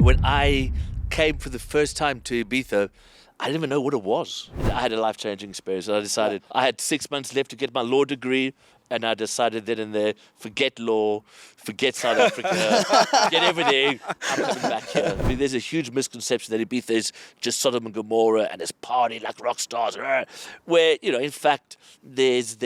When I came for the first time to Ibiza, I didn't even know what it was. I had a life-changing experience. I decided I had 6 months left to get my law degree, and I decided then and there, forget law, forget South Africa, forget everything. I'm coming back here. I mean, there's a huge misconception that Ibiza is just Sodom and Gomorrah and it's party like rock stars, where, in fact, there's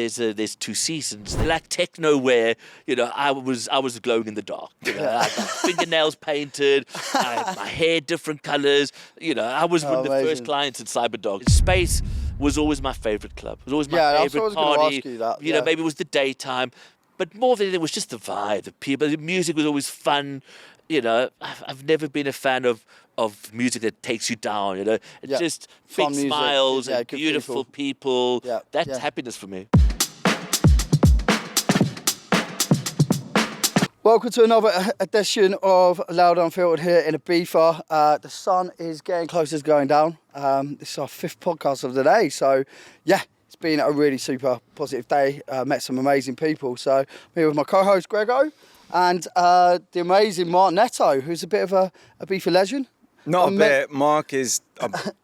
two seasons. They're like techno where, I was glowing in the dark. I had my fingernails painted, I had my hair different colors. I was one of the first clients at Cyberdog. Space was always my favorite club. It was always my favorite party. Ask you that. Maybe it was the daytime, but more than it was just the vibe, the people. The music was always fun. I've never been a fan of music that takes you down. It's just big Fun music. smiles and beautiful people. That's happiness for me. Welcome to another edition of Loud&Unfiltered here in Ibiza. The sun is getting closer to going down. This is our 5th podcast of the day. So, it's been a really super positive day. Met some amazing people. So, I'm here with my co-host, Grego, and the amazing Mark Netto, who's a bit of a Ibiza legend. Not a bit. Mark is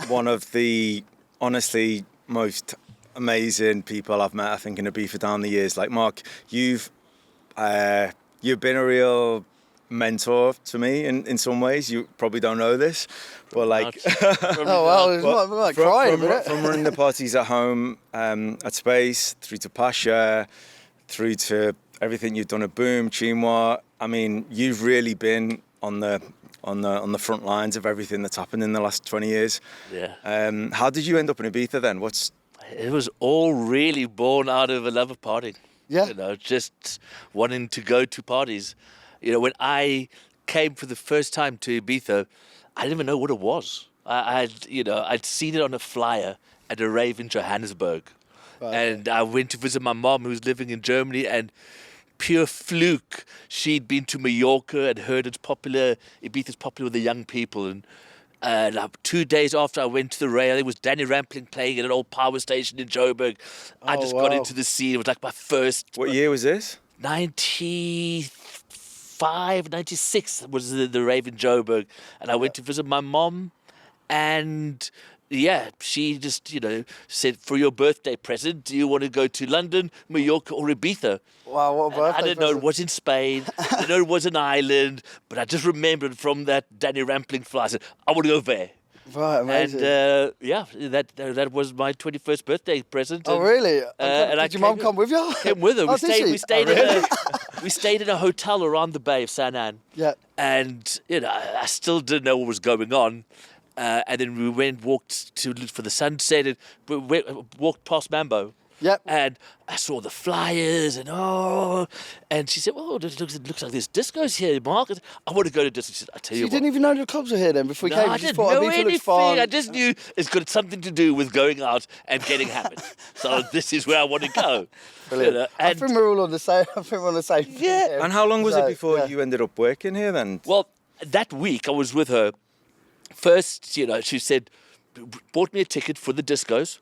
one of the, honestly, most amazing people I've met, I think, in Ibiza down the years. Like, Mark, you've been a real mentor to me in some ways. You probably don't know this, but like... crying, from running the parties at home, at Space, through to Pasha, through to everything you've done at Boom, Chinois. I mean, you've really been on the front lines of everything that's happened in the last 20 years. Yeah. How did you end up in Ibiza then? It was all really born out of a love of partying. Yeah. Just wanting to go to parties. When I came for the first time to Ibiza, I didn't even know what it was. I'd seen it on a flyer at a rave in Johannesburg. Right. And I went to visit my mom who's living in Germany, and pure fluke, she'd been to Mallorca and heard Ibiza's popular with the young people. And like 2 days after I went to the rave, it was Danny Rampling playing at an old power station in Joburg. I just got into the scene. It was like my first... What year was this? 95, 96 was the rave in Joburg. And I went to visit my mom, and... she just, said, for your birthday present, do you want to go to London, Mallorca, or Ibiza? Wow, what a birthday I didn't know it was in Spain. I didn't know it was an island, but I just remembered from that Danny Rampling flight, I said, I want to go there. Right, amazing. And that was my 21st birthday present. Oh, really? Did your mum come with you? Came with her. Oh, We stayed in a hotel around the Bay of San Ann. Yeah. And, I still didn't know what was going on. And then we walked for the sunset, and walked past Mambo. Yep. And I saw the flyers, and she said, "Oh, it looks like there's discos here, Mark. I want to go to discos." She said, "I tell you what." You didn't even know the clubs were here then before you came? I didn't know anything. I just knew it's got something to do with going out and getting hammered. So this is where I want to go. Brilliant. I think we're all on the same. I think we're on the same. Yeah. And how long was it before you ended up working here then? Well, that week I was with her. First, she said, bought me a ticket for the discos,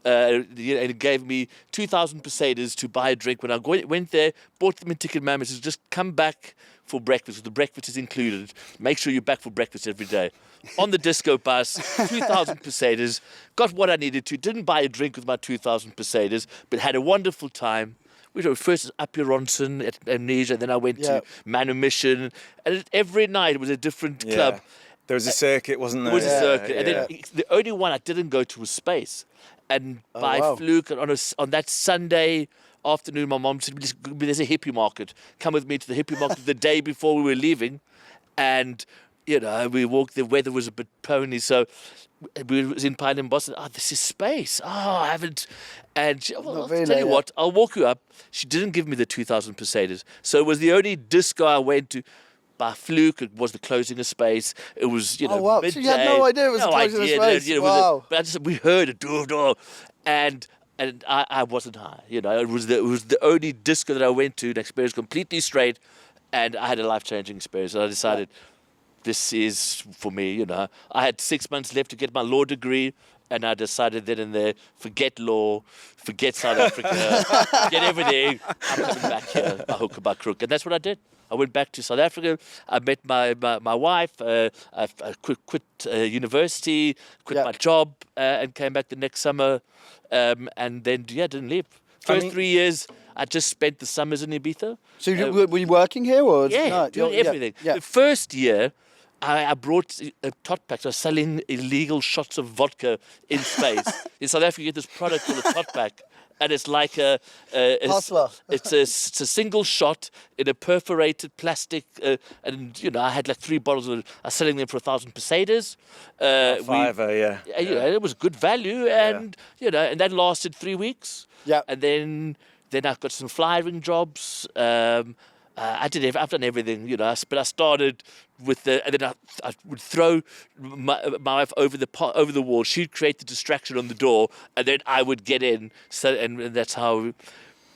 and it gave me 2,000 pesetas to buy a drink. When I went there, bought them a ticket, ma'am, it says, just come back for breakfast. The breakfast is included. Make sure you're back for breakfast every day. On the disco bus, 2,000 pesetas, got what I needed to, didn't buy a drink with my 2,000 pesetas, but had a wonderful time. We were first at Ronson at Amnesia, then I went to Manumission, and every night it was a different club. There was a circuit, wasn't there? There was a circuit. And then the only one I didn't go to was Space. And by fluke, on that Sunday afternoon, my mom said, there's a hippie market. Come with me to the hippie market the day before we were leaving. And, we walked, the weather was a bit pony. So we was in Pine and Boston. This is Space. I haven't. And she, I'll tell you what, I'll walk you up. She didn't give me the 2,000 pesetas. So it was the only disco I went to. By fluke, it was the closing of Space. It was, midday. So you had no idea it was the closing of Space. But we heard it, and I wasn't high. It was the only disco that I went to. The experience completely straight, and I had a life-changing experience. And I decided this is for me. I had 6 months left to get my law degree. And I decided then and there, forget law, forget South Africa, forget everything. I'm coming back here by hook or by crook. And that's what I did. I went back to South Africa. I met my wife. I quit university, quit my job, and came back the next summer. And then, didn't leave. First 3 years, I just spent the summers in Ibiza. So were you working here or? Yeah, No, doing everything. Yeah. The first year, I brought tot packs. I was selling illegal shots of vodka in space. In South Africa, you get this product called a tot pack. And it's like Hustler. it's a single shot in a perforated plastic, and I had like 3 bottles of it. I was selling them for 1,000 pesetas. Yeah. It was good value, and and that lasted 3 weeks. Yeah. And then I got some flyering jobs. I've done everything, but I started with and then I would throw my wife over the wall. She'd create the distraction on the door, and then I would get in. So and that's how.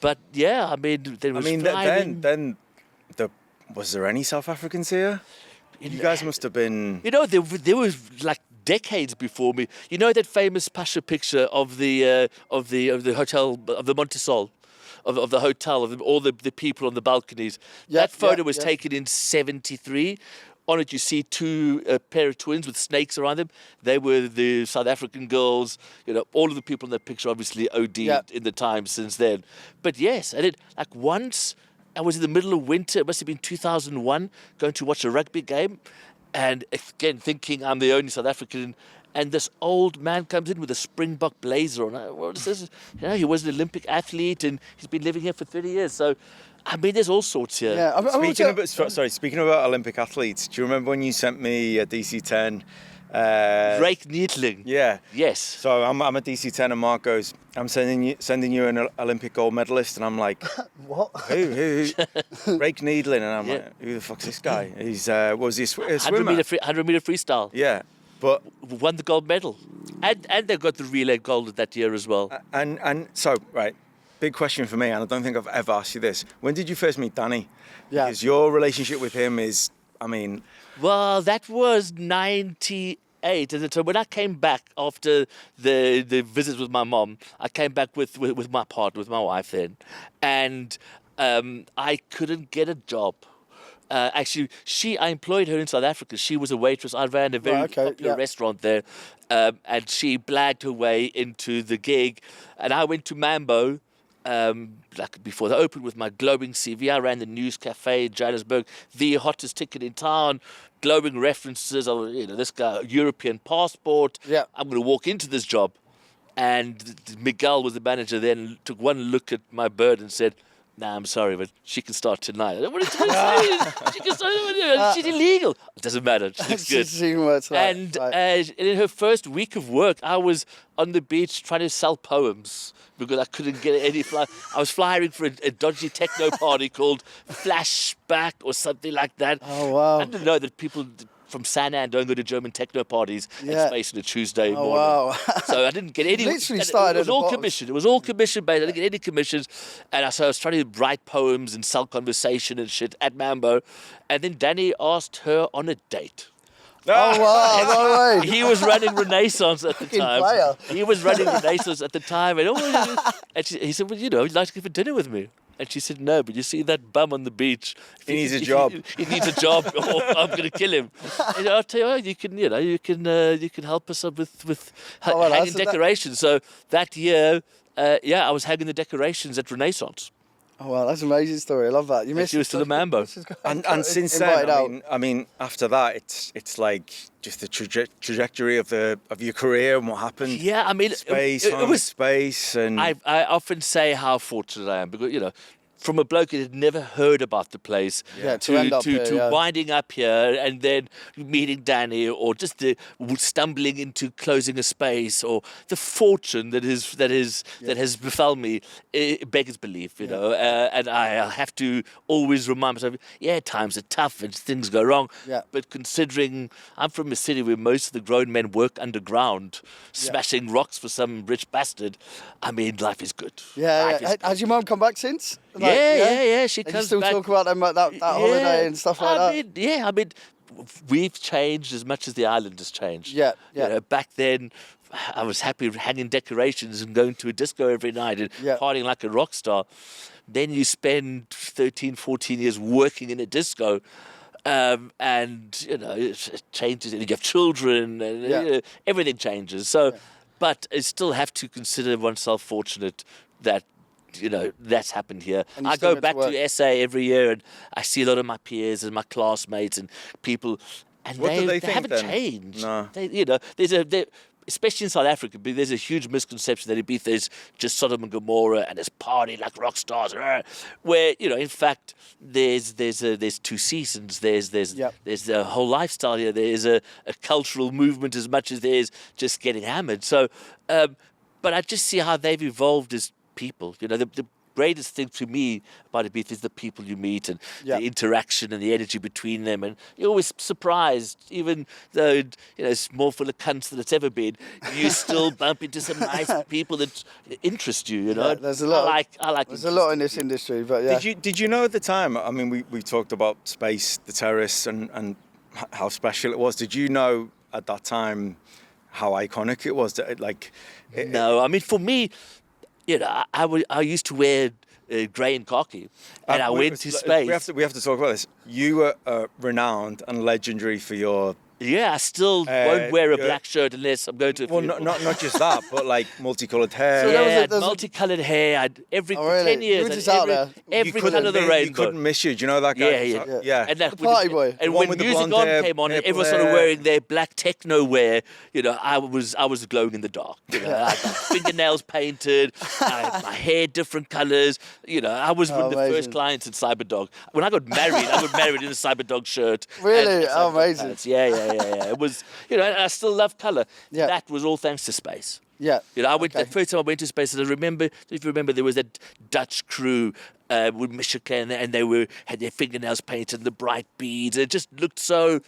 But yeah, I mean, there was flying. Then was there any South Africans here? You guys must have been. There was like decades before me. You know that famous Pasha picture of the hotel of the Montesol. Of the hotel, of all the people on the balconies. That photo was taken in 1973. On it, you see 2 pair of twins with snakes around them. They were the South African girls. All of the people in that picture obviously OD'd in the time since then. But yes, I did. Like once, I was in the middle of winter. It must have been 2001, going to watch a rugby game. And again, thinking I'm the only South African. And this old man comes in with a Springbok blazer on. What is this? He was an Olympic athlete, and he's been living here for 30 years. So, I mean, there's all sorts here. Yeah, Speaking about Olympic athletes, do you remember when you sent me a DC-10? Drake Needling. Yeah. Yes. So I'm a DC-10, and Mark goes, "I'm sending you an Olympic gold medalist," and I'm like, What? Who? Drake Needling, and I'm like, who the fuck's this guy? He's was he a swimmer? 100 meter freestyle. Yeah. But won the gold medal, and they got the relay gold that year as well. And so right, big question for me, and I don't think I've ever asked you this. When did you first meet Danny? Yeah. Because your relationship with him is, I mean. Well, that was 98, and so when I came back after the visit with my mom, I came back with my partner, with my wife then, and I couldn't get a job. Actually, I employed her in South Africa. She was a waitress. I ran a very popular restaurant there, and she blagged her way into the gig. And I went to Mambo, like before they opened, with my glowing CV. I ran the News Cafe in Johannesburg, the hottest ticket in town, glowing references. This guy, European passport. Yeah. I'm going to walk into this job. And Miguel was the manager then, took one look at my bird and said, "Nah, I'm sorry, but she can start tonight." What is she can start. She's illegal. It doesn't matter. She's good. And in her first week of work, I was on the beach trying to sell poems because I couldn't get any fly. I was flying for a dodgy techno party called Flashback or something like that. Oh wow! I didn't know that people from Sanand don't go to German techno parties at Space on a Tuesday morning. Wow. So I didn't get any. Literally started. It was all commission. It was all commission based. I didn't get any commissions, and so I was trying to write poems and sell conversation and shit at Mambo, and then Danny asked her on a date. Oh wow! No way. He was running Renaissance at the time. Player. He was running Renaissance at the time, and he said, "Well, you'd like to go for dinner with me." And she said, "No, but you see that bum on the beach? He needs a job. He needs a job, or I'm going to kill him." And I'll tell you, you can help us up with hanging decorations. So that year, I was hanging the decorations at Renaissance. Oh wow, that's an amazing story. I love that. You missed. She was still a Mambo. And since then, I mean, after that, it's like just the trajectory of your career and what happened. Yeah, I mean, it was space, and I often say how fortunate I am because from a bloke that had never heard about the place to winding up here and then meeting Danny, or just the stumbling into closing a space, or the fortune that has befell me, it beggars belief, and I have to always remind myself, times are tough and things go wrong, but considering I'm from a city where most of the grown men work underground, smashing rocks for some rich bastard, I mean, life is good. Has your mum come back since? She and comes you still back. talk about them, that holiday and stuff like that? I mean, we've changed as much as the island has changed. Back then, I was happy hanging decorations and going to a disco every night and partying like a rock star. then you spend 13, 14 years working in a disco. And it changes, and you have children, and everything changes. So, but I still have to consider oneself fortunate that that's happened here. And you I still go get to back to work. SA every year, and I see a lot of my peers and my classmates and people, and What do they think haven't then? changed. No. Especially in South Africa, there's a huge misconception that Ibiza is just Sodom and Gomorrah and it's party like rock stars, where in fact there's two seasons, there's the whole lifestyle here, there's a cultural movement as much as there's just getting hammered. So, but I just see how they've evolved as people. The greatest thing to me about Ibiza is the people you meet and the interaction and the energy between them. And you're always surprised, even though it's more full of cunts than it's ever been, you still bump into some nice people that interest you. Yeah, there's a lot. I like. There's a lot in this industry, but yeah. Did you know at the time? I mean, we talked about space, the terrace, and how special it was. Did you know at that time how iconic it was? No, I mean, for me, I used to wear grey and khaki, and I went to space. We have to talk about this. You were renowned and legendary for your. Yeah, I still won't wear a black shirt unless I'm going to. Well, not just that, but like multicolored hair. So there I had multicolored hair. Every really? 10 years, You were just out there. every colour of the rainbow. You couldn't miss you. Do you know that guy? Yeah. And The party boy. And The one when with the Music blonde On hair, came on, and purple everyone started hair. wearing their black techno wear, I was glowing in the dark. I had my fingernails painted, I had my hair different colours. I was one of the amazing. first clients in Cyberdog. When I got married in a Cyberdog shirt. Really? and Oh, Cyberdog amazing. pants. Yeah. It was, and I still love colour. Yeah. That was all thanks to space. Yeah. I went the first time I went to space. And I remember, if you remember, there was that Dutch crew with Michigan, and they had their fingernails painted, and the bright beads. It just looked so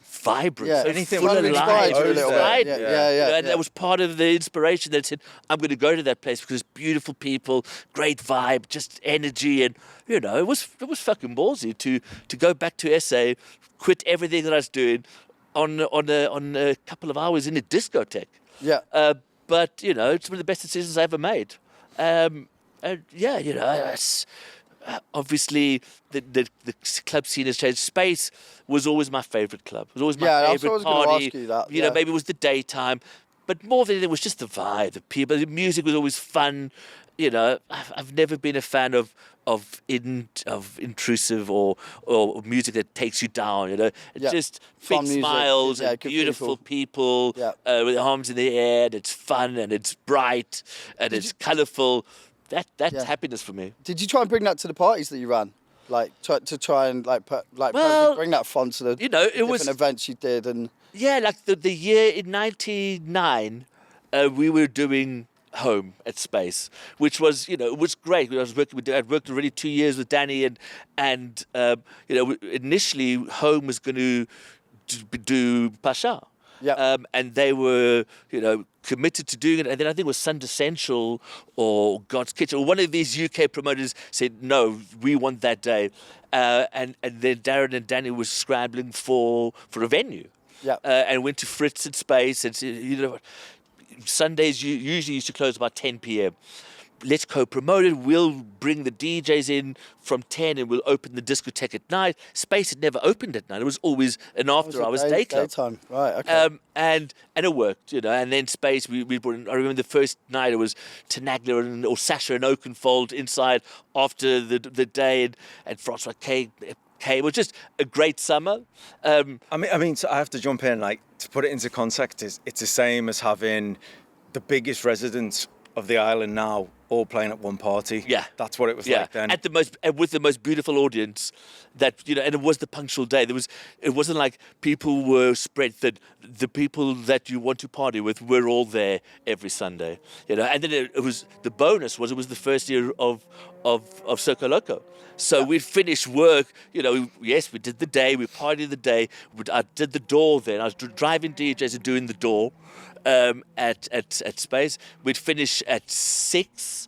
vibrant. Yeah. So Anything full kind of of life, inspired you a little bit. right? Yeah. And that was part of the inspiration that said, I'm going to go to that place because beautiful people, great vibe, just energy, and it was fucking ballsy to go back to SA, quit everything that I was doing on a couple of hours in a discotheque. Yeah. But it's one of the best decisions I ever made. It's, obviously the club scene has changed. Space was always my favourite club. It was always my I was favourite gonna party. ask you that, Maybe it was the daytime, but more than it was just the vibe, the people. The music was always fun. I've never been a fan of intrusive or music that takes you down. Just Fun big music. smiles Yeah, and good beautiful people Yeah. with their arms in the air. And it's fun and it's bright and it's colourful. That's happiness for me. Did you try and bring that to the parties that you ran? Like to try and bring that fun to the different events you did and. Yeah, like the year in '99, we were doing Home at Space, which was it was great. I'd worked already 2 years with Danny, and initially Home was going to do Pasha. Yeah. And they were, committed to doing it. And then I think it was Sun Essential or God's Kitchen or one of these UK promoters said, no, we want that day. And then Darren and Danny were scrambling for a venue. Yeah. And went to Fritz at Space and said, Sundays usually used to close about 10 p.m. Let's co-promote it. We'll bring the DJs in from 10 and we'll open the discotheque at night. Space had never opened at night. It was always an after-hours day club. Daytime, right, okay. And it worked, And then Space, we brought in, I remember the first night it was Tenaglia or Sasha and Oakenfold inside after the day and Francois K. It was just a great summer. I mean, so I have to jump in. Like, to put it into context, it's the same as having the biggest residents of the island now all playing at one party. Yeah, that's what it was like then. With the most beautiful audience. And it was the punctual day. It wasn't like people were spread thin. The people that you want to party with were all there every Sunday. And then it was the bonus was it was the first year of Circo Loco. So we'd finished work, yes, we did the day, we partied the day. I did the door then. I was driving DJs and doing the door at Space. We'd finish at 6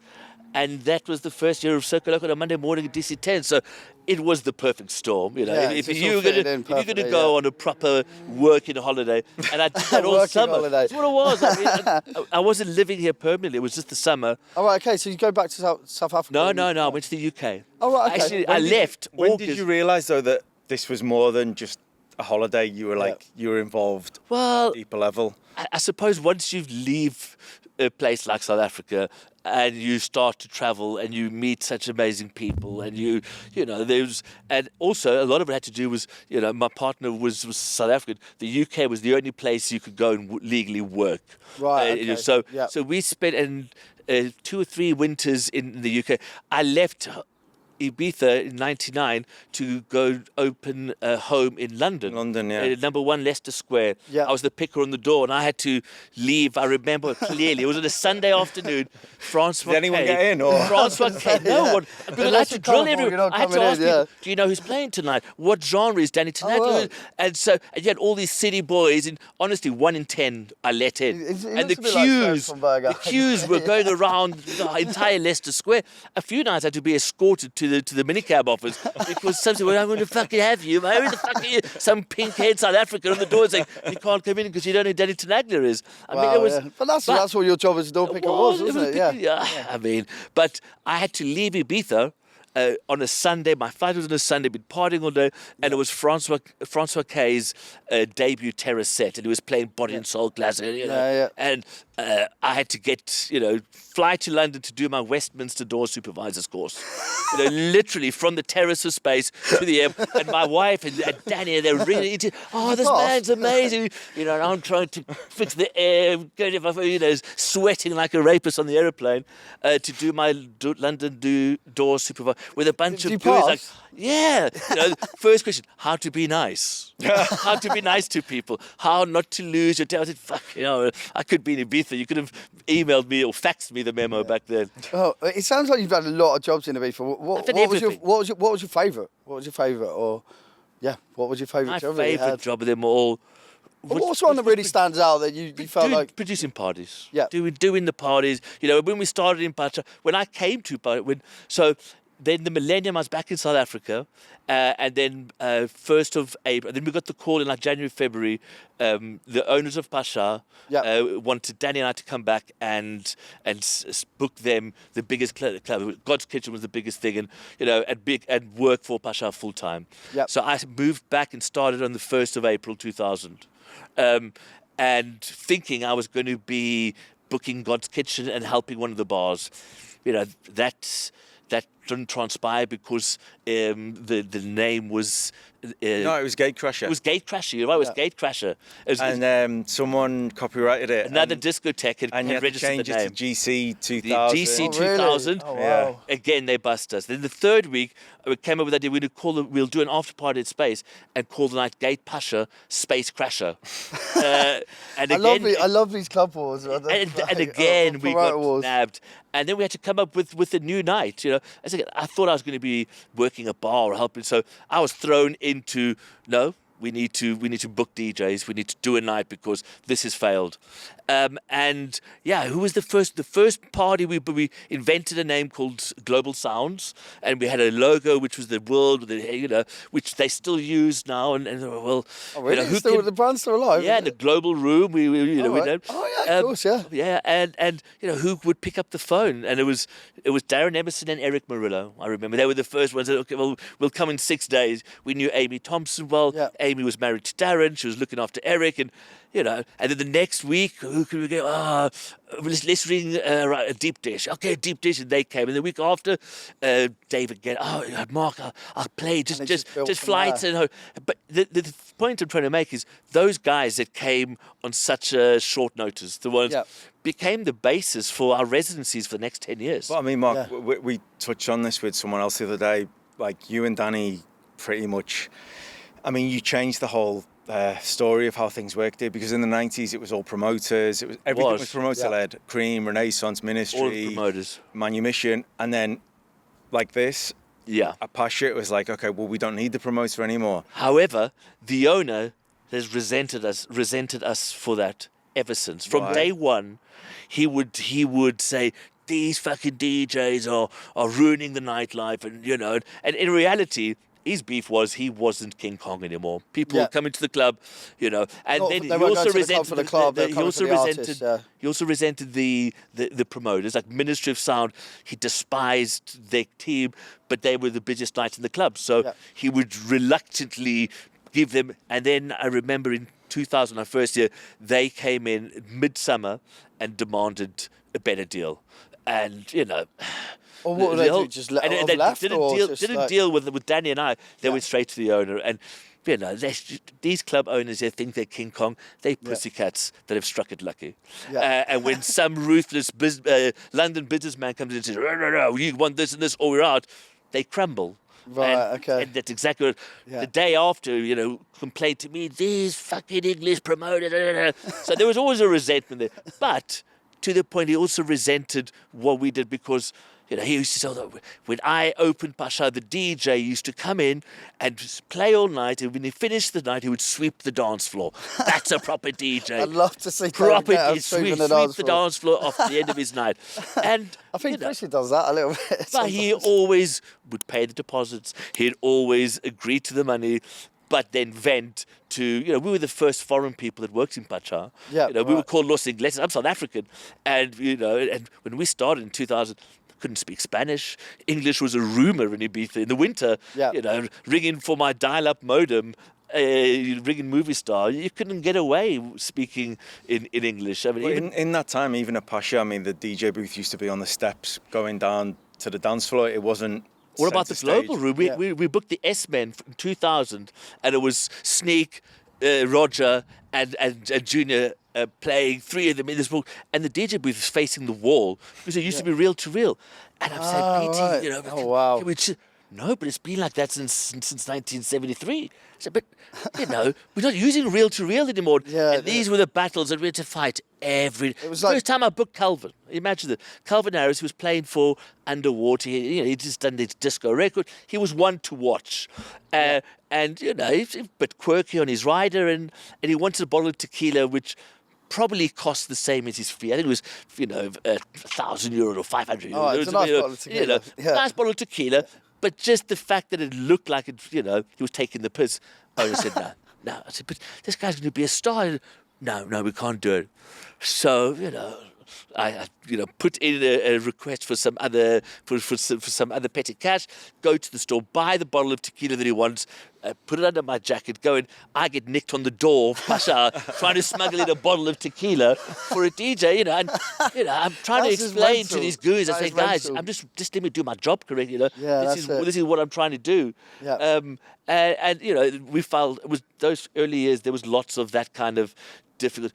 And that was the first year of Circle Local on a Monday morning at DC10. So it was the perfect storm, you know. Yeah, if it's you were all fitted going in to perfectly, go yeah. on a proper working holiday, and I did that all Working summer. holiday. That's what it was. I mean, I wasn't living here permanently. It was just the summer. All right, okay, so you go back to South Africa? No, and- no, no. I went to the UK. Oh, right, okay. Actually, When I did left When August. did you realise though that this was more than just a holiday? You were like you were involved at Well, a deeper level. I suppose once you leave a place like South Africa and you start to travel and you meet such amazing people and you know, and also a lot of it had to do was, you know, my partner was South African. The UK was the only place you could go and legally work. Right, You know, okay, yeah. so we spent 2 or 3 winters in the UK. I left Ibiza in '99 to go open a home in London. London, yeah. Number 1 Leicester Square. Yeah. I was the picker on the door, and I had to leave. I remember clearly. It was on a Sunday afternoon. Francois Did anyone K. get in, or? Francois K. No Yeah. one. Because I had Unless to you're drill colourful, everyone. you're not I had to coming in, ask people, yeah. do you know who's playing tonight? What genre is Danny Tenaglia? Oh, right. And so and you had all these city boys, and honestly, 1 in 10 I let in. It And the looks a bit like queues, Fred from Burger. the queues were going around the entire Leicester Square. A few nights I had to be escorted to the minicab office because some said, well, I'm going to fucking have you. Who the fuck are you? Some pink-haired South African on the door saying, you can't come in because you don't know who Danny Tenaglia is. I mean, Wow, it was... yeah. But that's what your job as a door picker was, wasn't it? Yeah. I mean, but I had to leave Ibiza on a Sunday. My flight was on a Sunday, been partying all day, and it was Francois K's debut terror set, and he was playing Body and Soul Glasgow, you know. Yeah. And I had to get, fly to London to do my Westminster door supervisor's course. Literally from the terrace of space to the air. And my wife and Danny, they're really into, oh, this man's amazing. And I'm trying to fix the air, sweating like a rapist on the aeroplane to do my London door supervisor with a bunch Did you of boys. pass? Like, yeah. First question, how to be nice. How to be nice to people. How not to lose your temper. I said, fuck, I could be in Ibiza. You could have emailed me or faxed me the memo back then. Oh, it sounds like you've had a lot of jobs in Ibiza. I've done everything. What was your favourite? What was your favourite? Or what was your favourite My job that you favourite had? job of them all. What's one that really stands out that you felt like? Producing parties. Yeah. Doing the parties. When we started in Pacha, when I came to Pacha, then the millennium, I was back in South Africa, and then 1st of April, then we got the call in like January, February. The owners of Pasha wanted Danny and I to come back and book them the biggest club. God's Kitchen was the biggest thing, and work for Pasha full time. Yep. So I moved back and started on the 1st of April 2000, and thinking I was going to be booking God's Kitchen and helping one of the bars. That didn't transpire because the name was... No, it was Gatecrasher. It was Gatecrasher, you're right, it was Gatecrasher. And someone copyrighted it. Another discotheque and you had had to registered change the it name. to GC The 2000. GC Oh, really? 2000. Oh, wow. Yeah. Again, they bust us. Then the third week, we came up with the idea we'll do an after party at Space and call the night Gate Pasha Space Crasher. And again, I love these club wars. and again, we got wars. nabbed. And then we had to come up with a new night. I thought I was going to be working a bar or helping. So I was thrown into, no, we need to book DJs. We need to do a night because this has failed. And yeah, who was the first? The first party we invented a name called Global Sounds, and we had a logo which was the world, which they still use now. And well, Oh, really? who Still, can- the brand's still alive? yeah, isn't the it? global room. We Oh, we right. know. Oh, yeah, of course, yeah. Yeah, and who would pick up the phone? And it was Darren Emerson and Eric Murillo. I remember they were the first ones that, okay, well, we'll come in 6 days. We knew Amy Thompson well. Yeah. Amy was married to Darren. She was looking after Eric, and and then the next week, who could we go? Let's ring a Deep Dish. Okay, Deep Dish, and they came. And the week after, Dave again. Oh, Mark, I'll play And it just built just from flights there. and. But the point I'm trying to make is those guys that came on such a short notice, the ones Yeah. became the basis for our residencies for the next 10 years. Well, I mean, Mark, Yeah. we touched on this with someone else the other day. Like you and Danny, pretty much. I mean, you changed the whole story of how things worked here, because in the 90s it was all promoters. Everything was promoter led. Cream, Renaissance, Ministry, All the promoters. Manumission, and then like this. Yeah. At Pasha, it was like, okay, well, we don't need the promoter anymore. However, the owner has resented us for that ever since. From Right. day one, he would say, these fucking DJs are ruining the nightlife, and and in reality, his beef was he wasn't King Kong anymore. People Yeah. were coming to the club, and Not- then they he weren't also going to the club resented for the club, they were he coming also for the resented artists, yeah. he also resented the promoters, like Ministry of Sound. He despised their team, but they were the busiest nights in the club, so Yeah. he would reluctantly give them. And then I remember in 2000, our first year, they came in midsummer and demanded a better deal, and Or what would they do? whole- Just let and off they left, didn't or deal just didn't like- deal with Danny and I. They Yeah. went straight to the owner, and these club owners, they think they're King Kong. They're pussycats that have struck it lucky. Yeah. And when some ruthless London businessman comes in and says, no, you want this and this, or we're out, they crumble. Right, okay. And that's exactly what. Yeah. The day after, complained to me, these fucking English promoters. So there was always a resentment there. But to the point, he also resented what we did because, he used to say that when I opened Pasha, the DJ used to come in and play all night, and when he finished the night, he would sweep the dance floor. That's a proper DJ. I'd love to see Proper David Guetta sweep sweeping the dance floor off the end of his night. And I think Chrissy does that a little bit. but he sometimes. always would pay the deposits. He'd always agree to the money, but then vent to, we were the first foreign people that worked in Pacha. Yeah, We were right. called Los Ingleses. I'm South African. And, and when we started in 2000, couldn't speak Spanish. English was a rumor in Ibiza in the winter. Yeah. Ringing for my dial-up modem, ringing movie star. You couldn't get away speaking in English. I mean, Well, even in that time, even at Pasha, I mean, the DJ booth used to be on the steps going down to the dance floor. It wasn't. what about the centre global stage. room? Yeah. We booked the S-Men in 2000, and it was Sneak, Roger, and Junior playing, three of them in this book, and the DJ booth was facing the wall because it used to be reel to reel. And I'm saying, BT, right. Oh, wow. can we no, but it's been like that since 1973. So, but we're not using reel to reel anymore. Yeah, and these were the battles that we had to fight every. It was first like- time I booked Calvin. Imagine that. Calvin Harris, who was playing for Underwater. He'd just done this disco record. He was one to watch. And, he's a bit quirky on his rider, and he wanted a bottle of tequila, which probably cost the same as his fee. I think it was, €1,000 or 500 euros. Oh, it's a nice bottle of tequila. Yeah. Nice bottle of tequila. But just the fact that it looked like it, he was taking the piss. I said, no. I said, but this guy's going to be a star. No, we can't do it. So, I put in a request for some other for some other petty cash. Go to the store, buy the bottle of tequila that he wants, put it under my jacket. Go in. I get nicked on the door of Pasha trying to smuggle in a bottle of tequila for a DJ. And I'm trying to That's just explain mental. to these goons. I That say, is guys, mental. I'm just let me do my job correctly. Yeah, this is what I'm trying to do. Yeah. And we felt it was those early years. There was lots of that kind of difficult.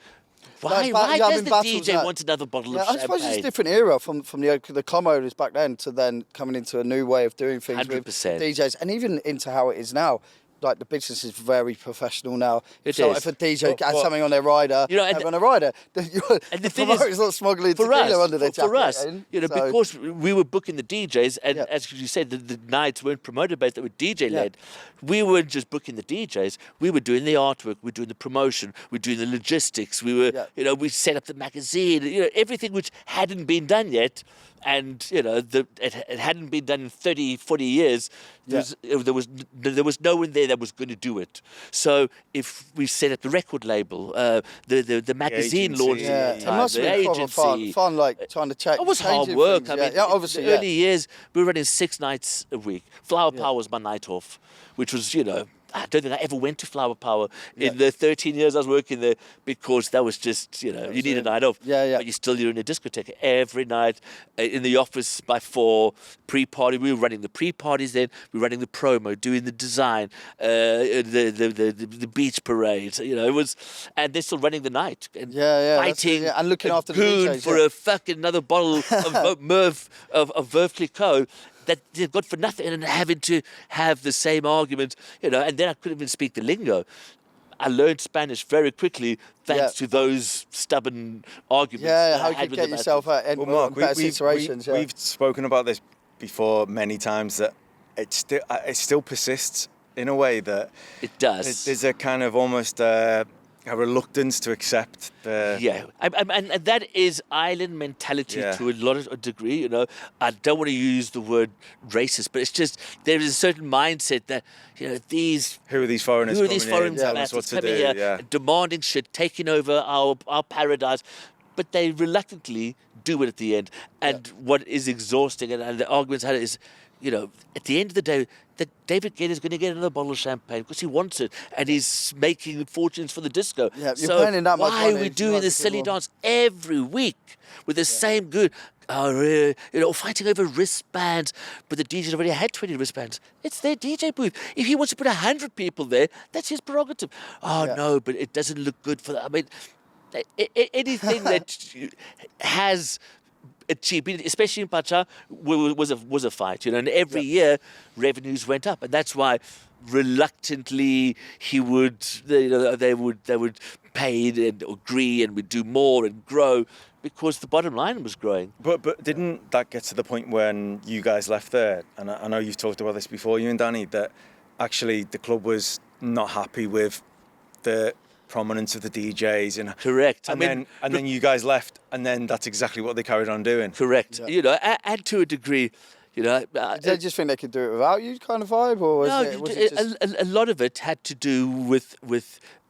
Why Like, does having the battles DJ that- want another bottle Yeah, of I champagne? suppose it's a different era from the club owners back then to then coming into a new way of doing things with 100%. DJs, and even into how it is now. Like the business is very professional now. It So is. if a DJ has Well, something on their rider, and have on a rider. and the the thing is, promoter's not smoggling for tequila us, under their jacket. for us, so- because we were booking the DJs, and Yeah. as you said, the nights weren't promoter based; they were DJ led. We weren't just booking the DJs; we were doing the artwork, we were doing the promotion, we were doing the logistics. We were, we set up the magazine, everything which hadn't been done yet. And it hadn't been done in 30, 40 years. There was no one there that was going to do it. So if we set up the record label, the magazine agency. launch, Yeah, Time, it must have been proper agency. fun, like trying to check. It was hard changing work. things. I mean, yeah, obviously, in the early years, we were running 6 nights a week. Flower Power was my night off, which was, I don't think I ever went to Flower Power in the 13 years I was working there, because that was just, you need a night off. Yeah. But you're in a discotheque every night, in the office by 4, pre-party. We were running the pre-parties then. We were running the promo, doing the design, the beach parades. It was, and they're still running the night. And that's fighting it, yeah, and looking a after the goon DJs, for yeah. a fucking another bottle of Merv of Veuve Clicquot that they've got for nothing, and having to have the same argument, and then I couldn't even speak the lingo. I learned Spanish very quickly thanks to those stubborn arguments. Yeah, that how I you had could with get them. yourself out in Mark, better situations. we've spoken about this before many times, that it still persists in a way that It does. there's a kind of almost a a reluctance to accept the... Yeah, and that is island mentality Yeah. to a lot of a degree. You know, I don't want to use the word racist, but it's just there is a certain mindset that these Who are these foreigners who are these coming foreign in, telling us what bastards to coming do? here, Yeah. demanding shit, taking over our paradise, but they reluctantly do it at the end. And what is exhausting, and the arguments had is, at the end of the day, that David Guetta is going to get another bottle of champagne because he wants it, and he's making fortunes for the disco. Yeah, you're so paying that much why are money, we you doing might this as well silly give them- dance every week with the same good? Fighting over wristbands, but the DJ's already had 20 wristbands. It's their DJ booth. If he wants to put 100 people there, that's his prerogative. Oh, no, but it doesn't look good for that. I mean, anything that has achieved, especially in Pacha, was a fight, and every year revenues went up, and that's why reluctantly they would pay and agree and would do more and grow because the bottom line was growing. But didn't that get to the point when you guys left there? And I know you've talked about this before, you and Danny, that actually the club was not happy with the prominence of the DJs, and Correct. And then you guys left, and then that's exactly what they carried on doing. Correct. Yeah. And to a degree, Did they just think they could do it without you, kind of vibe, or was it just... a lot of it had to do with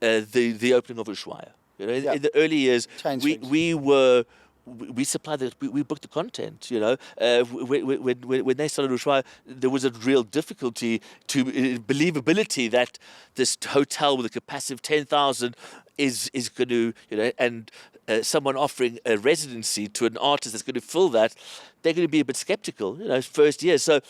the opening of Ushuaia. In the early years, Change we things. we supplied we booked the content. When they started Ushuaia, there was a real difficulty to believability that this hotel with a capacity of 10,000 is going to and someone offering a residency to an artist that's going to fill that, they're going to be a bit skeptical, first year. So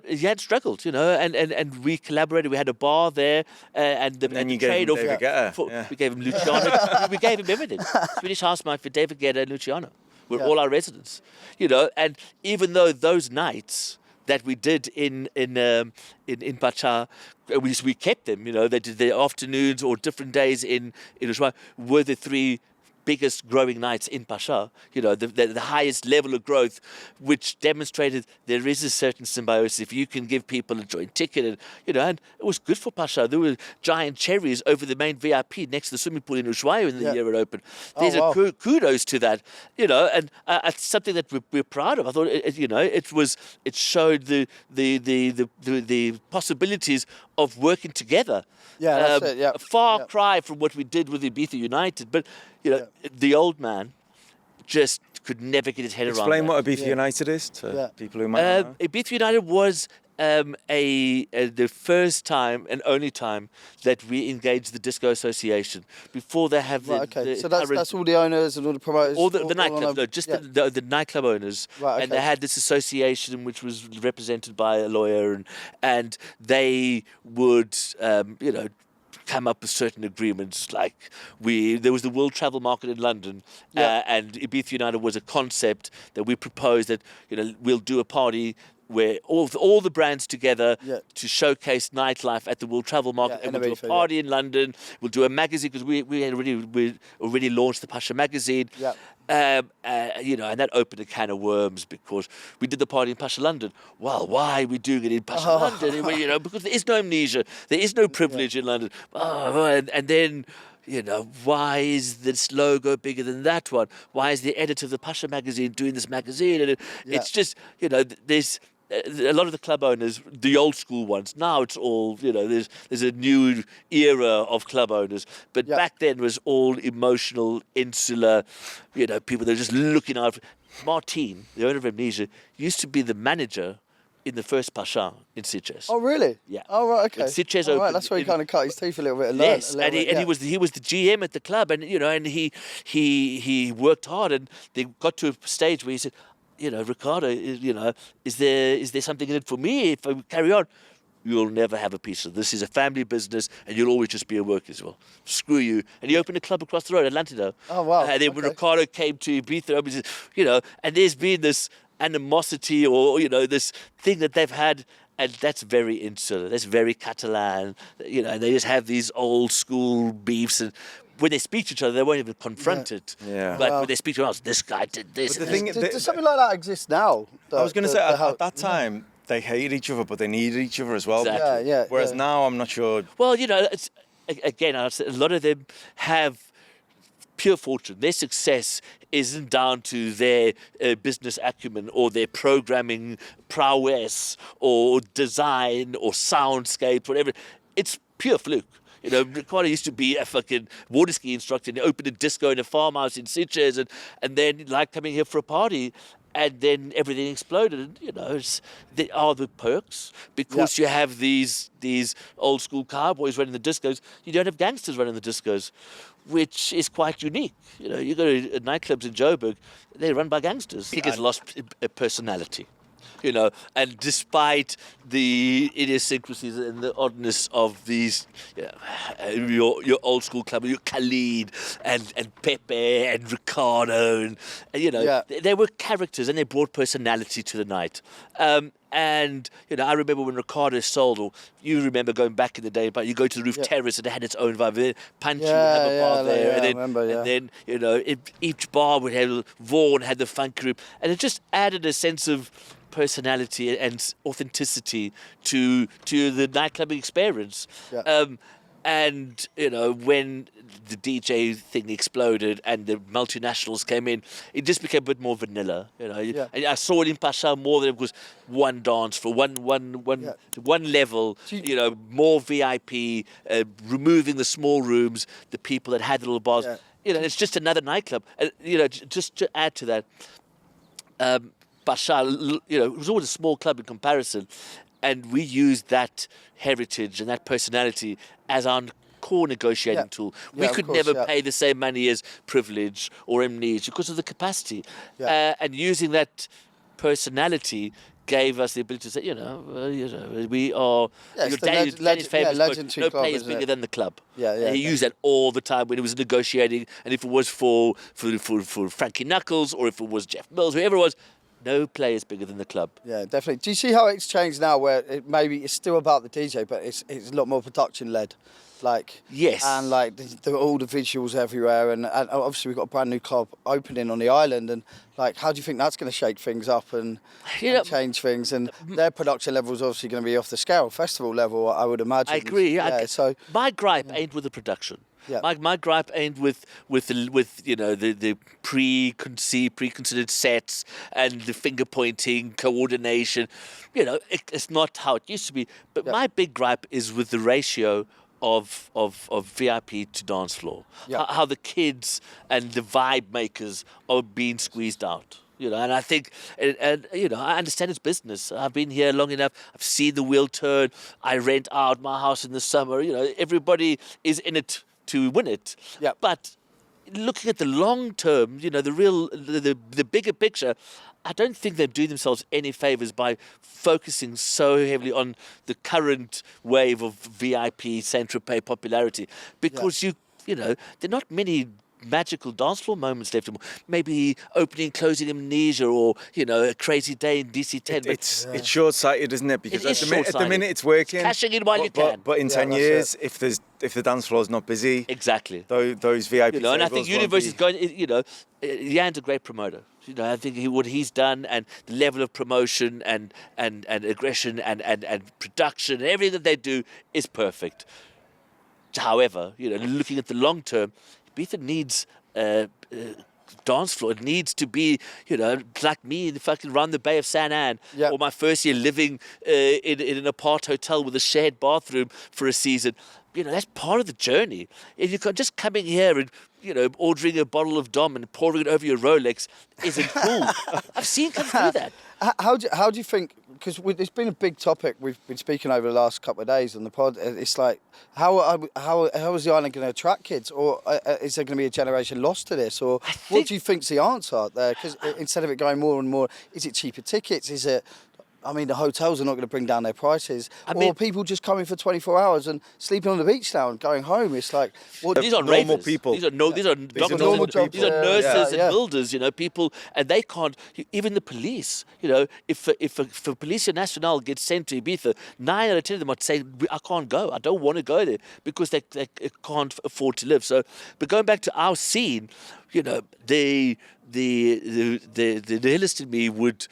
he had struggled, and we collaborated. We had a bar there, and then you the gave him trade-off. David Guetta. We gave him Luciano. We gave him everything. Swedish House Night for David Guetta and Luciano. We're all our residents, And even though those nights that we did in Pacha, we kept them. They did their afternoons or different days in Ushuaia were the three biggest growing nights in Pacha, the highest level of growth, which demonstrated there is a certain symbiosis. If you can give people a joint ticket, and it was good for Pacha. There were giant cherries over the main VIP next to the swimming pool in Ushuaia in the year it opened. There's a kudos to that, and it's something that we're proud of. I thought, it showed the possibilities of working together. Yeah, that's it, yeah. A far cry from what we did with Ibiza United, but the old man just could never get his head around Explain that. what Ibiza United is to people who might not know. Ibiza United was the first time and only time that we engaged the Disco Association. Before they have the So that's all the owners and all the promoters? all the nightclubs, no, just the nightclub owners. Right, And they had this association which was represented by a lawyer, and they would, come up with certain agreements. Like there was the World Travel Market in London, and Ibiza United was a concept that we proposed that we'll do a party where all the brands together to showcase nightlife at the World Travel Market, and we'll do a party in London. We'll do a magazine because we already launched the Pasha magazine. And that opened a can of worms because we did the party in Pasha London. Well, why are we doing it in Pasha London? Because there is no amnesia, there is no privilege in London. And then, why is this logo bigger than that one? Why is the editor of the Pasha magazine doing this magazine? And it's just, there's a lot of the club owners, the old school ones. Now it's all, there's a new era of club owners. But back then it was all emotional, insular, people that were just looking out. Martin, the owner of Amnesia, used to be the manager in the first Pasha in Sitges. Oh, really? Yeah. Oh, right, okay. Sitges All right, opened that's where he kind of cut his teeth a little bit. And learned yes, a little bit, he was the GM at the club, and and he worked hard, and they got to a stage where he said, Ricardo, is there something in it for me if I carry on? You'll never have a piece of this. Is a family business, and you'll always just be a worker as well. Screw you. And he opened a club across the road, Atlantido. Oh, wow. And then when Ricardo came to Ibiza, and there's been this animosity or, this thing that they've had, and that's very insular. That's very Catalan. And they just have these old school beefs, and when they speak to each other, they won't even confront it. Yeah. But when they speak to us, this guy did this. But the thing, Does something like that exist now? I was going to say, at that time, they hated each other, but they needed each other as well. Exactly. Yeah. Whereas now, I'm not sure. Well, again, a lot of them have pure fortune. Their success isn't down to their business acumen or their programming prowess or design or soundscape, whatever. It's pure fluke. You know, Ricardo used to be a fucking water ski instructor and he opened a disco in a farmhouse in Sitges and then like coming here for a party. And then everything exploded. And, you know, there are the perks because you have these old school cowboys running the discos. You don't have gangsters running the discos, which is quite unique. You know, you go to nightclubs in Joburg, they're run by gangsters. I think it's lost a personality. You know, and despite the idiosyncrasies and the oddness of these, you know, your old school club, your Khalid and Pepe and Ricardo, and you know, they were characters and they brought personality to the night. And, you know, I remember when Ricardo sold, or you remember going back in the day, but you go to the Roof Terrace and it had its own vibe there. Punchy would have a bar there. And then, you know, each bar would have, Vaughan had the funk group. And it just added a sense of personality and authenticity to the nightclubbing experience. And, you know, when the DJ thing exploded and the multinationals came in, it just became a bit more vanilla. You know, and I saw it in Pasha more than it was one dance for one level. You know, more VIP, removing the small rooms, the people that had the little bars. You know, it's just another nightclub. You know, just to add to that, Pasha, you know, it was always a small club in comparison. And we used that heritage and that personality as our core negotiating tool. We could never pay the same money as Privilege or Amnesia because of the capacity. And using that personality gave us the ability to say, you know, we are. Danny's famous quote, no player is bigger than the club. He used that all the time when he was negotiating, and if it was for Frankie Knuckles or if it was Jeff Mills, whoever it was. No player is bigger than the club. Yeah, definitely. Do you see how it's changed now where maybe it's still about the DJ, but it's a lot more production-led? Like, yes. And like all the visuals everywhere. And obviously we've got a brand new club opening on the island. And like, how do you think that's going to shake things up and change things? And their production level is obviously going to be off the scale, festival level, I would imagine. I agree. So my gripe ain't with the production. My gripe ain't with you know the preconsidered sets and the finger pointing coordination. You know, it's not how it used to be. But my big gripe is with the ratio of VIP to dance floor. How the kids and the vibe makers are being squeezed out. You know, and I think, and you know, I understand it's business. I've been here long enough. I've seen the wheel turn. I rent out my house in the summer. You know, everybody is in it to win it. But looking at the long term, you know, the bigger picture, I don't think they're doing themselves any favors by focusing so heavily on the current wave of VIP Saint-Tropez popularity, because you know, there are not many magical dance floor moments left. Maybe opening, closing Amnesia, or you know, a crazy day in DC10. It's short-sighted, isn't it? Because at the minute it's working. Cashing in while you can. But in 10 years, if the dance floor is not busy, exactly, those VIP. You know, and I think Universe is going. You know, Jan's a great promoter. You know, I think what he's done and the level of promotion and aggression and production and everything that they do is perfect. However, you know, looking at the long term, Ibiza needs dance floor. It needs to be, you know, like me, fucking run the Bay of San Anne, or my first year living in an apart hotel with a shared bathroom for a season. You know, that's part of the journey. If you're just coming here and, you know, ordering a bottle of Dom and pouring it over your Rolex isn't cool. I've seen come through that. How do you think, because it's been a big topic we've been speaking over the last couple of days on the pod, it's like, how is the island going to attract kids? Or is there going to be a generation lost to this? Or what do you think's the answer there? Because instead of it going more and more, is it cheaper tickets? Is it... I mean, the hotels are not going to bring down their prices. Or people just coming for 24 hours and sleeping on the beach now and going home. It's like... these are normal ravers. people. These are normal jobs. These are nurses and builders, you know, people... And they can't... Even the police, you know, if Policia Nacional gets sent to Ibiza, 9 out of 10 of them are saying, I can't go. I don't want to go there because they can't afford to live. So, but going back to our scene, you know, the nihilist in me would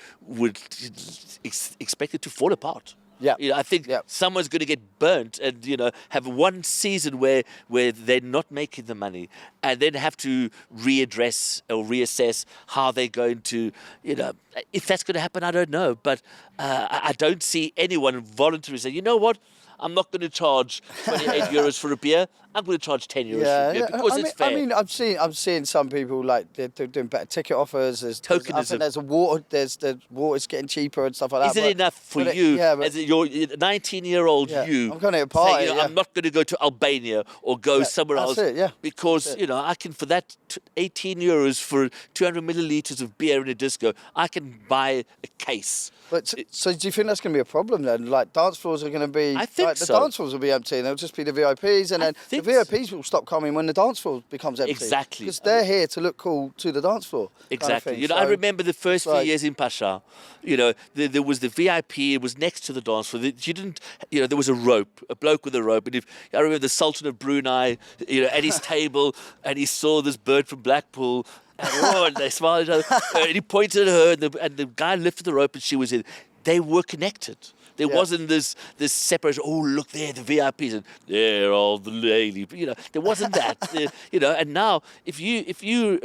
expect it to fall apart. Yeah. You know, I think Yeah. someone's going to get burnt and, you know, have one season where they're not making the money and then have to readdress or reassess how they're going to, you know, if that's going to happen, I don't know. But I don't see anyone voluntarily say, you know what, I'm not going to charge 28 euros for a beer. I'm going to charge 10 euros for a beer because it's fair. I mean, I'm seeing some people like they're doing better ticket offers. I Tokenism. think there's the water's getting cheaper and stuff like that. Is it enough for you, as your 19-year-old you, I'm going to a party, saying, I'm not going to go to Albania or go somewhere else because, you know, I can, for that 18 euros for 200 millilitres of beer in a disco, I can buy a case. But so do you think that's going to be a problem then? Like dance floors are going to be, I think the dance floors will be empty and it'll just be the VIPs, and then the VIPs will stop coming when the dance floor becomes empty. Exactly. Because they're here to look cool to the dance floor. Exactly. You know, I remember the first few years in Pasha, you know, there was the VIP, it was next to the dance floor. You didn't, you know, there was a rope, a bloke with a rope. And I remember the Sultan of Brunei, you know, at his table, and he saw this bird from Blackpool. And they smiled at each other. And he pointed at her, and the guy lifted the rope, and she was in. They were connected. There wasn't this separation. Oh, look there, the VIPs, and there all the lady. You know, there wasn't that. You know, and now if you're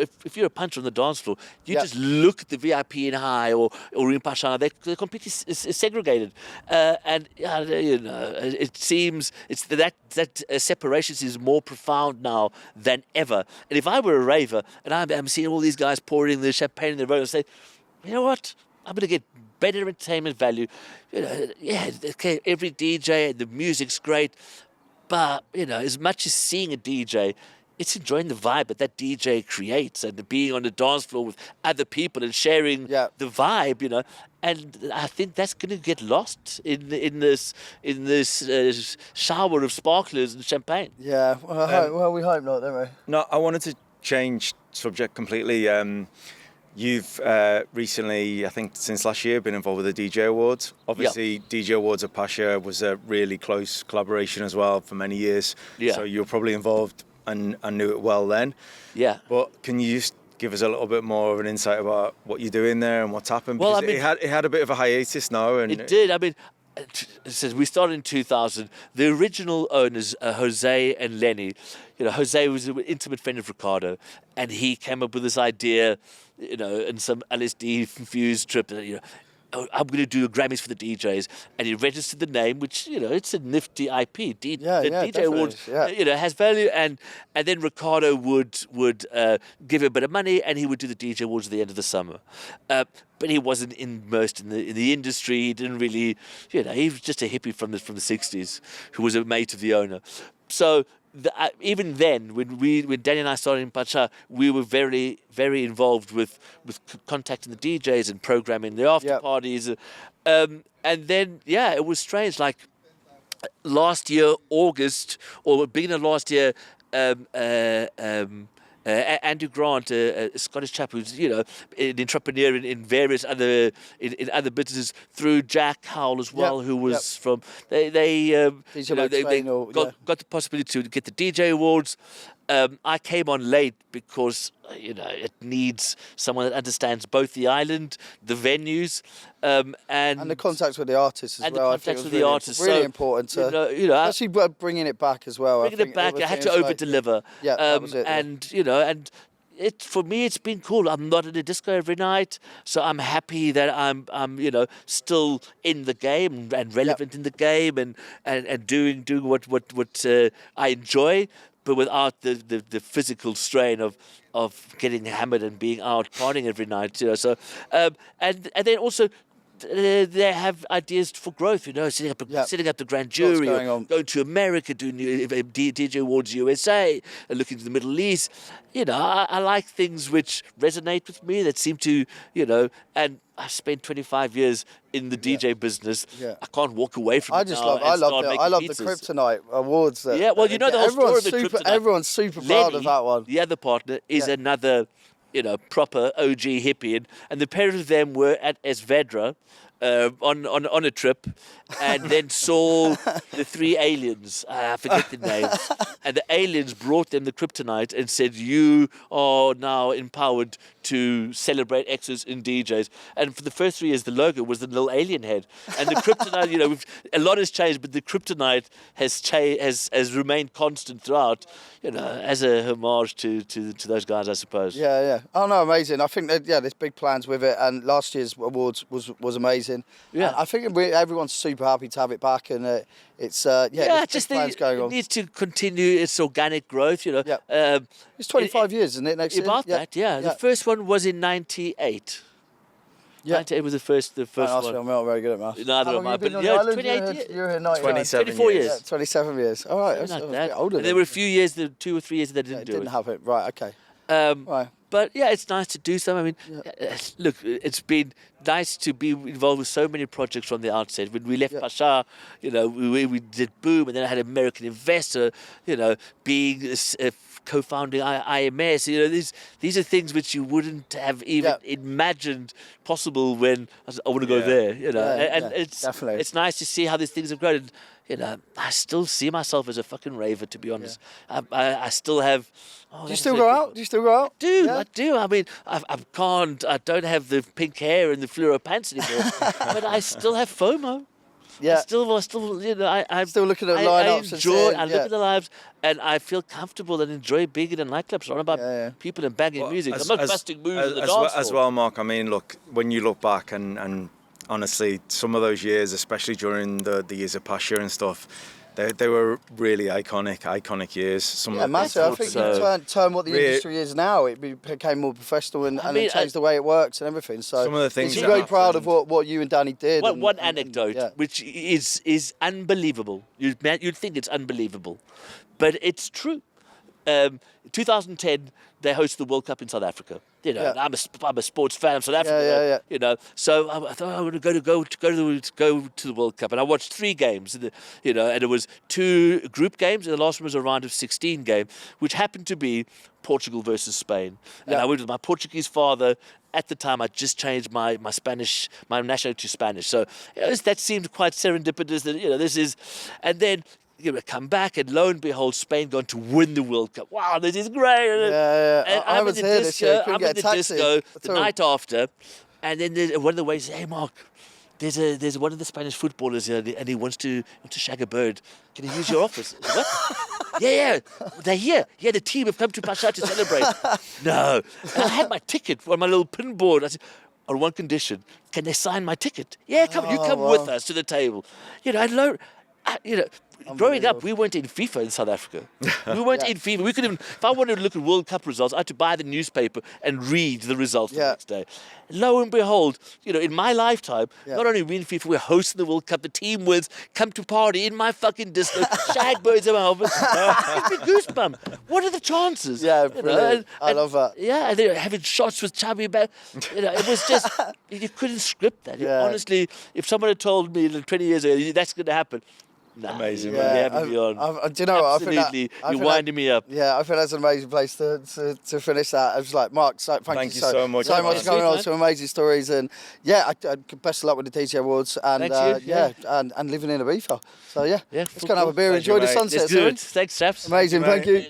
a puncher on the dance floor, you just look at the VIP in High or in Pasha. They're completely segregated, and you know, it seems that separation is more profound now than ever. And if I were a raver and I'm seeing all these guys pouring the champagne in the road, and say, you know what, I'm going to get better entertainment value. You know, okay, every DJ and the music's great, but you know, as much as seeing a DJ, it's enjoying the vibe that DJ creates and being on the dance floor with other people and sharing the vibe. You know, and I think that's going to get lost in this shower of sparklers and champagne. Yeah, well, we hope not, don't we? No, I wanted to change subject completely. You've recently, I think since last year, been involved with the DJ Awards. Obviously, DJ Awards at Pasha was a really close collaboration as well for many years. Yeah. So you were probably involved and knew it well then. Yeah. But can you just give us a little bit more of an insight about what you're doing there and what's happened? Because it had a bit of a hiatus now. And it did. I mean, since we started in 2000, the original owners, Jose and Lenny, you know, Jose was an intimate friend of Ricardo, and he came up with this idea, you know, and some LSD-infused trip, you know, I'm going to do a Grammys for the DJs, and he registered the name, which, you know, it's a nifty IP. The DJ Award, you know, has value, and then Ricardo would give him a bit of money, and he would do the DJ Awards at the end of the summer. But he wasn't immersed in the industry. He didn't really, you know, he was just a hippie from the 60s who was a mate of the owner. So even then, when Danny and I started in Pacha, we were very, very involved with contacting the DJs and programming the after parties. And then, it was strange. Like last year, August, or beginning of last year, Andrew Grant, a Scottish chap who's, you know, an entrepreneur in various other in other businesses, through Jack Howell as well, who was from they got the possibility to get the DJ Awards. I came on late because, you know, it needs someone that understands both the island, the venues, and the contacts with the artists as well. The contacts with the artists, really important to, you know, actually bringing it back as well. Bringing it back, I had to over deliver. That was it. And you know, and it for me, it's been cool. I'm not in a disco every night, so I'm happy that I'm you know, still in the game and relevant in the game and doing what I enjoy, but without the physical strain of getting hammered and being out partying every night, you know. So and then also they have ideas for growth, you know, setting up the grand jury, going to America, doing DJ Awards USA, looking to the Middle East. You know, I like things which resonate with me, that seem to, you know, and I've spent 25 years in the DJ business. Yeah. I can't walk away from it now. I love the Kryptonite Awards. Well, you know the whole story of the Kryptonite. Everyone's super proud of that one. The other partner is another, you know, proper OG hippie, and the pair of them were at Esvedra, on a trip, and then saw the 3 aliens. I forget the names. And the aliens brought them the kryptonite and said, "You are now empowered to celebrate X's and DJs." And for the first 3 years, the logo was the little alien head. And the kryptonite, a lot has changed, but the kryptonite has remained constant throughout. As a homage to those guys, I suppose. Yeah. Oh no, amazing. I think that there's big plans with it, and last year's awards was amazing. Yeah. And I think everyone's super happy to have it back, and it's there's big plans going on. It needs to continue its organic growth. Yeah. It's 25 years, isn't it? Next year. About that, yeah. The first one was in '98. Yeah. 98 was the first one. I'm not very good at maths. Neither am I. But 28 years. You were here 99. 24 years. Yeah, 27 years. All right. That's Like a that. bit older. And there were a few years, 2 or 3 years that didn't do didn't it. have it. Right. Okay. Right. But yeah, it's nice to do something. I mean, look, it's been nice to be involved with so many projects from the outset. When we left Pasha, we did Boom, and then I had an American investor, being co-founding IMS. These are things which you wouldn't have even imagined possible when I want to go there. It's nice to see how these things have grown. And, I still see myself as a fucking raver, to be honest. I still have. Do you still go out? I do. I mean, I don't have the pink hair and the fluoro pants anymore, but I still have FOMO. Yeah. I'm still, I'm still looking at lineups. I look at the lives, and I feel comfortable and enjoy being in a nightclub. It's not about people and banging music. I'm not busting moves at the dance floor. As well, Mark. I mean, look, when you look back and honestly, some of those years, especially during the years of Pasha and stuff, they were really iconic years. Massive. I think you turned what the industry is now. It became more professional and it changed the way it works and everything. So some of the things I'm very proud of what you and Danny did. One anecdote, which is unbelievable. You'd think it's unbelievable, but it's true. 2010, they host the World Cup in South Africa. I'm a sports fan of South Africa. So I thought I want to go to the World Cup, and I watched 3 games. And it was 2 group games, and the last one was a round of 16 game, which happened to be Portugal versus Spain. And I went with my Portuguese father. At the time, I just changed my nationality to Spanish. So that seemed quite serendipitous. That this is, and then. Come back, and lo and behold, Spain going to win the World Cup. Wow, this is great! And I'm in the disco. I'm in the disco the night after, and then one of the ways, "Hey, Mark, there's one of the Spanish footballers here, and he wants to shag a bird. Can he use your office?" I said, "What? Yeah, they're here. Yeah, the team have come to Pasha to celebrate." No, and I had my ticket on my little pin board. I said, on one condition, can they sign my ticket? Yeah, come with us to the table. Growing up, we weren't in FIFA in South Africa. We weren't in FIFA. We couldn't. If I wanted to look at World Cup results, I had to buy the newspaper and read the results the next day. Lo and behold, in my lifetime, not only we in FIFA, we're hosting the World Cup. The team wins. Come to party in my fucking disco. Shag birds in my office. Give me goosebump. What are the chances? Yeah, brilliant. I love that. Yeah, and they're having shots with chubby back. It was just you couldn't script that. Honestly, if someone had told me 20 years ago that's going to happen. Nah, amazing, man. Yeah, Do you know what? Absolutely. You're winding me up. Yeah, I think that's an amazing place to finish that. I was like, Mark, thank you so much. So much going on, some amazing stories. And best of luck with the DJ Awards. And and living in Ibiza. So it's going to have a beer. Enjoy the sunset. Let's do it. Thanks, chaps. Amazing, thank you.